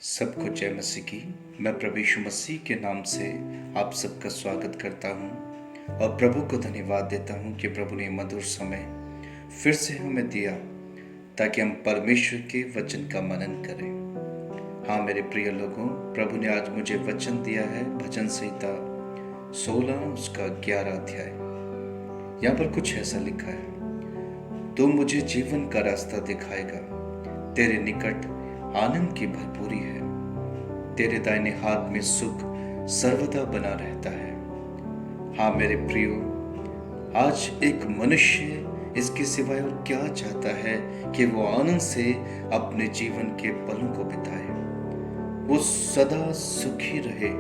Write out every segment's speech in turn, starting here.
सबको जय मसीह की। मैं प्रभु यीशु मसीह के नाम से आप सबका स्वागत करता हूं और प्रभु को धन्यवाद देता हूं कि प्रभु ने मधुर समय फिर से हमें दिया ताकि हम परमेश्वर के वचन का मनन करें। हाँ मेरे प्रिय लोगों, प्रभु ने आज मुझे वचन दिया है भजन संहिता 16 उसका 11 अध्याय। यहाँ पर कुछ ऐसा लिखा है, तू मुझे जीवन का रास्ता दिखाएगा, तेरे निकट आनंद की भरपूरी है, तेरे दाहिने हाथ में सुख सर्वदा बना रहता है। हाँ मेरे प्रियो, आज एक मनुष्य इसके सिवाय और क्या चाहता है कि वो आनंद से अपने जीवन के पलों को बिताए, वो सदा सुखी रहे,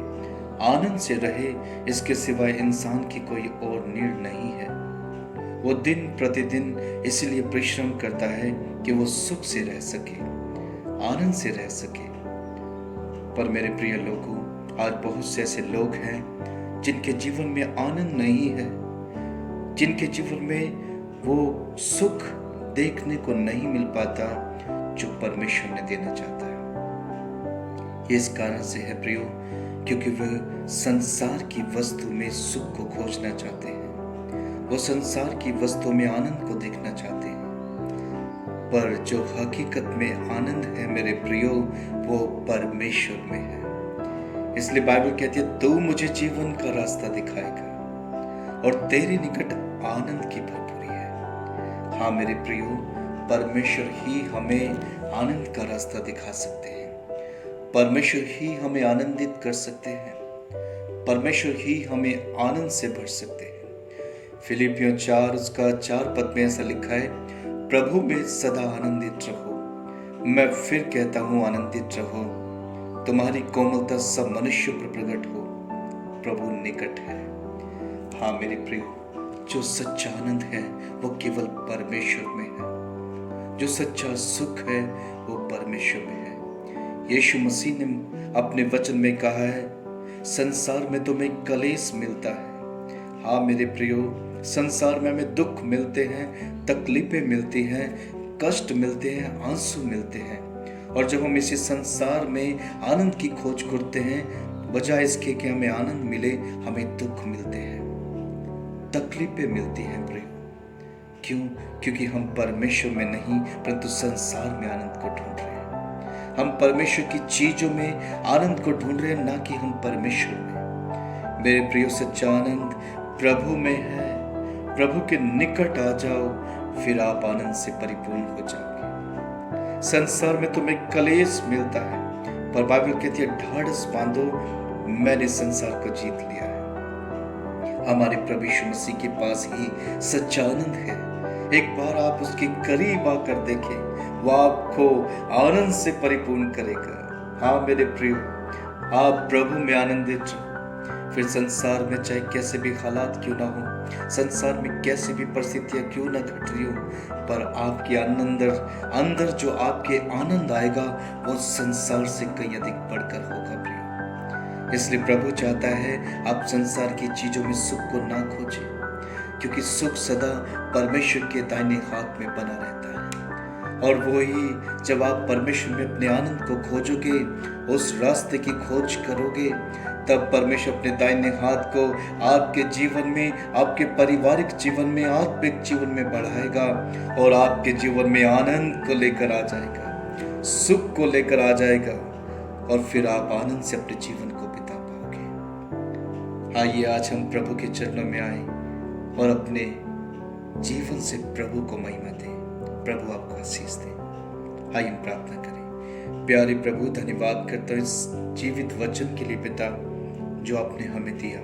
आनंद से रहे। इसके सिवाय इंसान की कोई और नीड नहीं है। वो दिन प्रतिदिन इसलिए परिश्रम करता है कि वो सुख से रह सके, आनंद से रह सके। पर मेरे प्रिय लोगों, आज बहुत से ऐसे लोग हैं जिनके जीवन में आनंद नहीं है, जिनके जीवन में वो सुख देखने को नहीं मिल पाता जो परमेश्वर ने देना चाहता है। ये इस कारण से है प्रियो, क्योंकि वे संसार की वस्तु में सुख को खोजना चाहते हैं, वो संसार की वस्तु में आनंद को देखना चाहते हैं। पर जो हकीकत में आनंद है मेरे प्रियो, वो परमेश्वर में है। इसलिए बाइबल कहती है, तू मुझे जीवन का रास्ता दिखाएगा और तेरे निकट आनंद की भरपूरी है। हाँ मेरे प्रियो, परमेश्वर ही हमें आनंद का रास्ता दिखा सकते हैं, परमेश्वर ही हमें आनंदित कर सकते हैं, परमेश्वर ही हमें आनंद से भर सकते हैं। फिलिपियों 4 उसका 4 पद में ऐसा लिखा है, प्रभु में सदा आनंदित रहो। मैं फिर कहता हूं, आनंदित रहो। तुम्हारी कोमलता सब मनुष्यों पर प्रकट हो, प्रभु निकट है। हाँ मेरे प्रियो, जो सच्चा आनंद है वो केवल परमेश्वर में है, जो सच्चा सुख है वो परमेश्वर में है। यीशु मसीह ने अपने वचन में कहा है, संसार में तुम्हें कलेश मिलता है। हाँ मेरे प्रियो, संसार में हमें दुख मिलते हैं, तकलीफें मिलती हैं, कष्ट मिलते हैं, आंसू मिलते हैं। और जब हम इसी संसार में आनंद की खोज करते हैं, बजाय इसके कि हमें आनंद मिले, हमें दुख मिलते हैं, तकलीफें मिलती हैं प्रियो। क्यों? क्योंकि हम परमेश्वर में नहीं परंतु संसार में आनंद को ढूंढ रहे हैं। हम परमेश्वर की चीजों में आनंद को ढूंढ रहे हैं, ना कि हम परमेश्वर में। मेरे प्रियो, सच्चा आनंद प्रभु में है। प्रभु के निकट आ जाओ, फिर आप आनंद से परिपूर्ण हो जाओगे। संसार में तुम्हें कलेश मिलता है, पर बाइबल कहती है, ढाढ़स बांधो, मैंने संसार को जीत लिया है। हमारे प्रभु यीशु मसीह के पास ही सच्चा आनंद है। एक बार आप उसके करीब आकर देखें, वो आपको आनंद से परिपूर्ण करेगा। हाँ मेरे प्रियो, आप प्रभु में आनंदित रहो। फिर संसार में चाहे कैसे भी हालात क्यों ना हो, संसार में कैसी भी परिस्थितियां क्यों ना घट रही हो, पर आपके अंदर जो आपके आनंद आएगा वो संसार से कहीं अधिक बढ़कर होगा प्रियो। इसलिए प्रभु चाहता है आप संसार की चीजों में सुख को ना खोजें, क्योंकि सुख सदा परमेश्वर के दाहिने हाथ में बना रहता है। और वही जब आप परमेश्वर में अपने आनंद को खोजोगे, उस रास्ते की खोज करोगे, तब परमेश्वर अपने दाहिने हाथ को आपके जीवन में, आपके पारिवारिक जीवन में, आत्मिक जीवन में बढ़ाएगा और आपके जीवन में आनंद को लेकर आ जाएगा, सुख को लेकर आ जाएगा, और फिर आप आनंद से अपने जीवन को बिता पाओगे। आइए आज हम प्रभु के चरणों में आए और अपने जीवन से प्रभु को महिमा दें, प्रभु आपको आशीष दे। आइए हम प्रार्थना करें। प्यारे प्रभु, धन्यवाद करता हूं इस जीवित वचन के लिए पिता, जो आपने हमें दिया।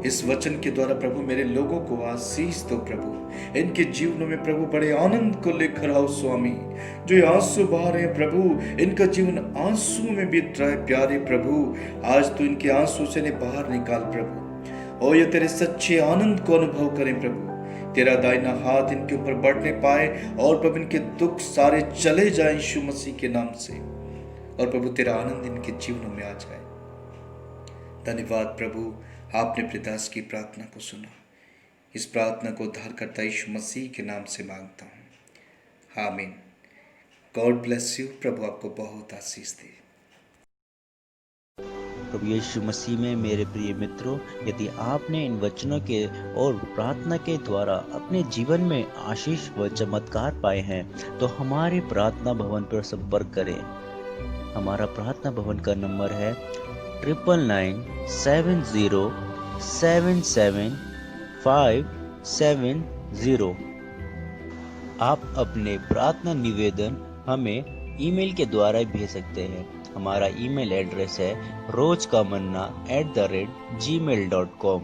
इस वचन के द्वारा प्रभु मेरे लोगों को आशीष दो प्रभु, इनके जीवनों में प्रभु बड़े आनंद को लेकर आओ स्वामी। जो ये आंसू बहा रहे हैं प्रभु, इनका जीवन आंसू में बीत रहा है प्यारे प्रभु, आज तो इनके आंसू से बाहर निकाल प्रभु, और ये तेरे सच्चे आनंद को अनुभव करें प्रभु। तेरा दाहिना हाथ इनके ऊपर बढ़ने पाए और प्रभु इनके दुख सारे चले जाएं यीशु मसीह के नाम से, और प्रभु तेरा आनंद इनके जीवनों में आ जाए। धन्यवाद प्रभु, आपने अपने दास की प्रार्थना को सुना। इस प्रार्थना को उद्धारकर्ता यीशु मसीह के नाम से मांगता हूँ, आमीन। God bless you. प्रभु आपको बहुत आशीष दे। प्रभु यीशु मसीह में मेरे प्रिय मित्रों, यदि आपने इन वचनों के और प्रार्थना के द्वारा अपने जीवन में आशीष व चमत्कार पाए हैं तो हमारे प्रार्थना भवन पर संपर्क करें। हमारा प्रार्थना भवन का नंबर है 9990777570। आप अपने प्रार्थना निवेदन हमें ईमेल के द्वारा भेज सकते हैं। हमारा ईमेल एड्रेस है rozkamannaa@gmail.com।